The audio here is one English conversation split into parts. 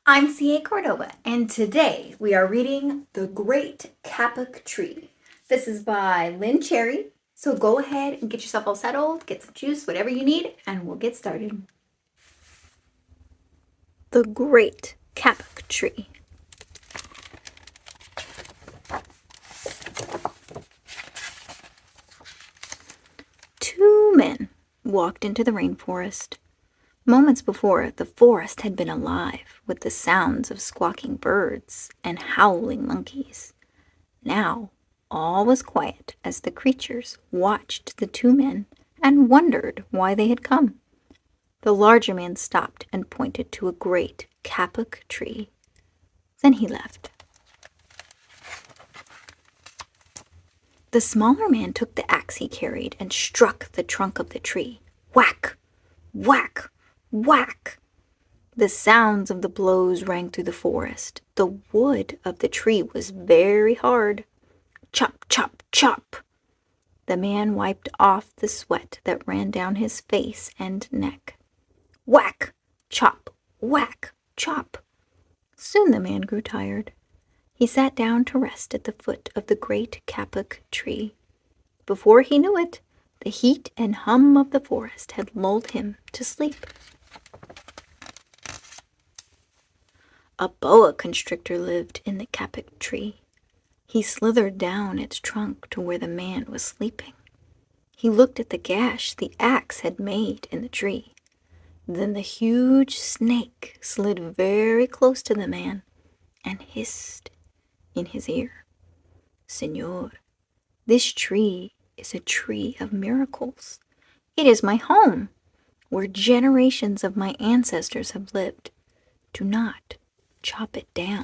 I'm C.A. Cordova, and today we are reading The Great Kapok Tree. This is by Lynn Cherry, so go ahead and get yourself all settled, get some juice, whatever you need, and we'll get started. The Great Kapok Tree. Two men walked into the rainforest. Moments before, the forest had been alive with the sounds of squawking birds and howling monkeys. Now, all was quiet as the creatures watched the two men and wondered why they had come. The larger man stopped and pointed to a great kapok tree. Then he left. The smaller man took the axe he carried and struck the trunk of the tree. Whack! Whack! Whack! The sounds of the blows rang through the forest. The wood of the tree was very hard. Chop, chop, chop! The man wiped off the sweat that ran down his face and neck. Whack! Chop! Whack! Chop! Soon the man grew tired. He sat down to rest at the foot of the great kapok tree. Before he knew it, the heat and hum of the forest had lulled him to sleep. A boa constrictor lived in the kapok tree. He slithered down its trunk to where the man was sleeping. He looked at the gash the axe had made in the tree. Then the huge snake slid very close to the man and hissed in his ear. Señor, this tree is a tree of miracles. It is my home, where generations of my ancestors have lived. Do not chop it down.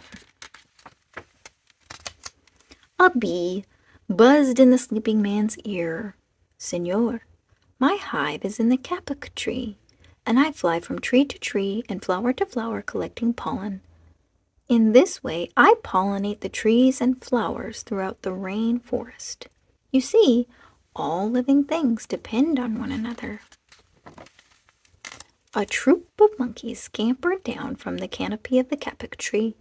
A bee buzzed in the sleeping man's ear. Señor, my hive is in the kapok tree, and I fly from tree to tree and flower to flower collecting pollen. In this way, I pollinate the trees and flowers throughout the rainforest. You see, all living things depend on one another. A troop of monkeys scampered down from the canopy of the kapok tree.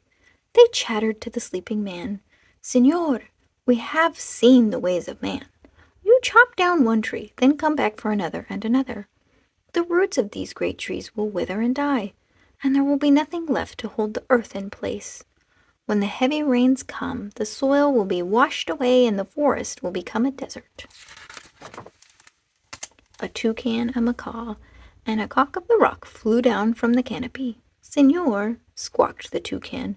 They chattered to the sleeping man. Señor, we have seen the ways of man. You chop down one tree, then come back for another and another. The roots of these great trees will wither and die, and there will be nothing left to hold the earth in place. When the heavy rains come, the soil will be washed away and the forest will become a desert. A toucan, a macaw, and a cock of the rock flew down from the canopy. Señor, squawked the toucan,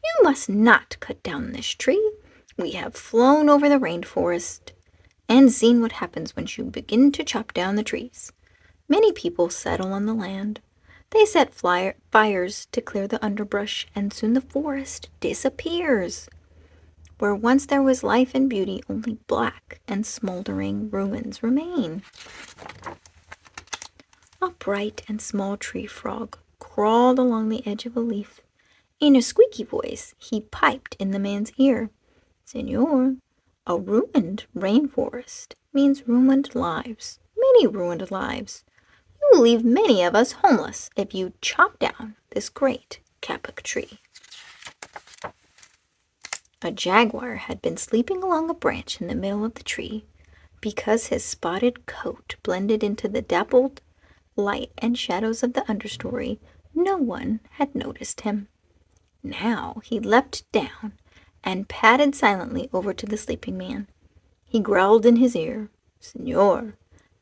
you must not cut down this tree. We have flown over the rainforest and seen what happens when you begin to chop down the trees. Many people settle on the land. They set fires to clear the underbrush, and soon the forest disappears. Where once there was life and beauty, only black and smoldering ruins remain. A bright and small tree frog crawled along the edge of a leaf. In a squeaky voice, he piped in the man's ear. Señor, a ruined rainforest means ruined lives, many ruined lives. You will leave many of us homeless if you chop down this great kapok tree. A jaguar had been sleeping along a branch in the middle of the tree. Because his spotted coat blended into the dappled light and shadows of the understory, no one had noticed him. Now he leapt down and padded silently over to the sleeping man. He growled in his ear, Señor,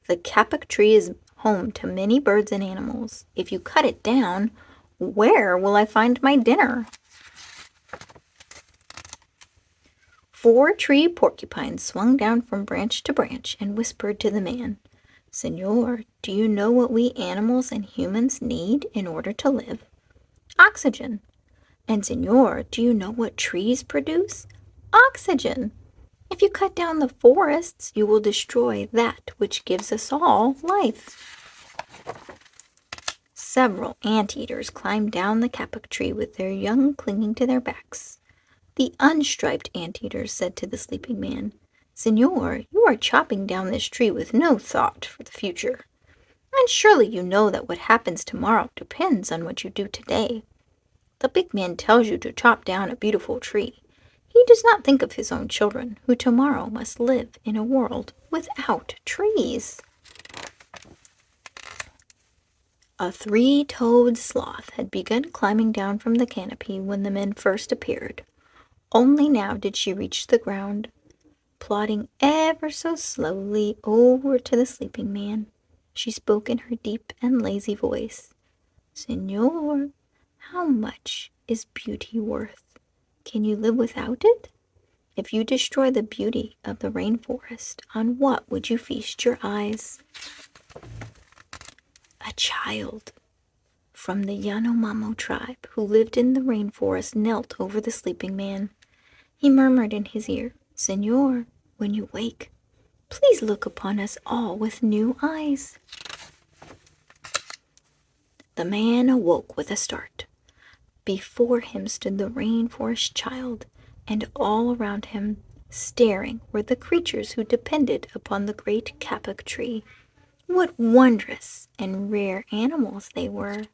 the kapok tree is home to many birds and animals. If you cut it down, where will I find my dinner? 4 tree porcupines swung down from branch to branch and whispered to the man, Señor, do you know what we animals and humans need in order to live? Oxygen. And Señor, do you know what trees produce? Oxygen. If you cut down the forests, you will destroy that which gives us all life. Several anteaters climbed down the kapok tree with their young clinging to their backs. The unstriped anteater said to the sleeping man, Señor, you are chopping down this tree with no thought for the future. And surely you know that what happens tomorrow depends on what you do today. The big man tells you to chop down a beautiful tree. He does not think of his own children, who tomorrow must live in a world without trees. A three-toed sloth had begun climbing down from the canopy when the men first appeared. Only now did she reach the ground, plodding ever so slowly over to the sleeping man. She spoke in her deep and lazy voice. "Señor, how much is beauty worth? Can you live without it? If you destroy the beauty of the rainforest, on what would you feast your eyes?" A child from the Yanomamo tribe who lived in the rainforest knelt over the sleeping man. He murmured in his ear, "Señor, when you wake, please look upon us all with new eyes." The man awoke with a start. Before him stood the rainforest child, and all around him, staring, were the creatures who depended upon the great Kapok tree. What wondrous and rare animals they were!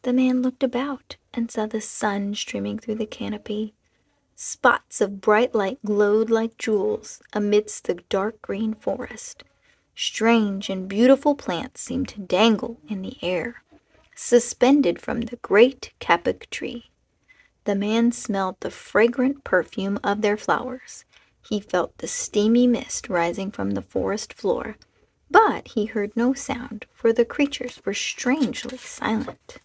The man looked about and saw the sun streaming through the canopy. Spots of bright light glowed like jewels amidst the dark green forest. Strange and beautiful plants seemed to dangle in the air, suspended from the great Kapok tree. The man smelled the fragrant perfume of their flowers. He felt the steamy mist rising from the forest floor, but he heard no sound, for the creatures were strangely silent.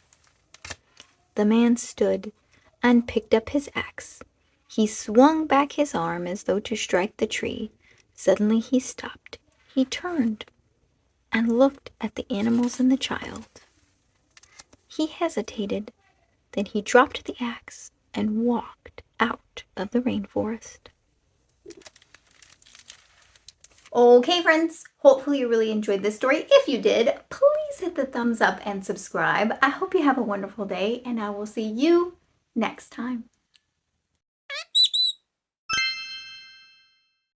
The man stood and picked up his axe. He swung back his arm as though to strike the tree. Suddenly he stopped. He turned and looked at the animals and the child. He hesitated. Then he dropped the axe and walked out of the rainforest. Okay, friends, hopefully you really enjoyed this story. If you did, please hit the thumbs up and subscribe. I hope you have a wonderful day, and I will see you next time.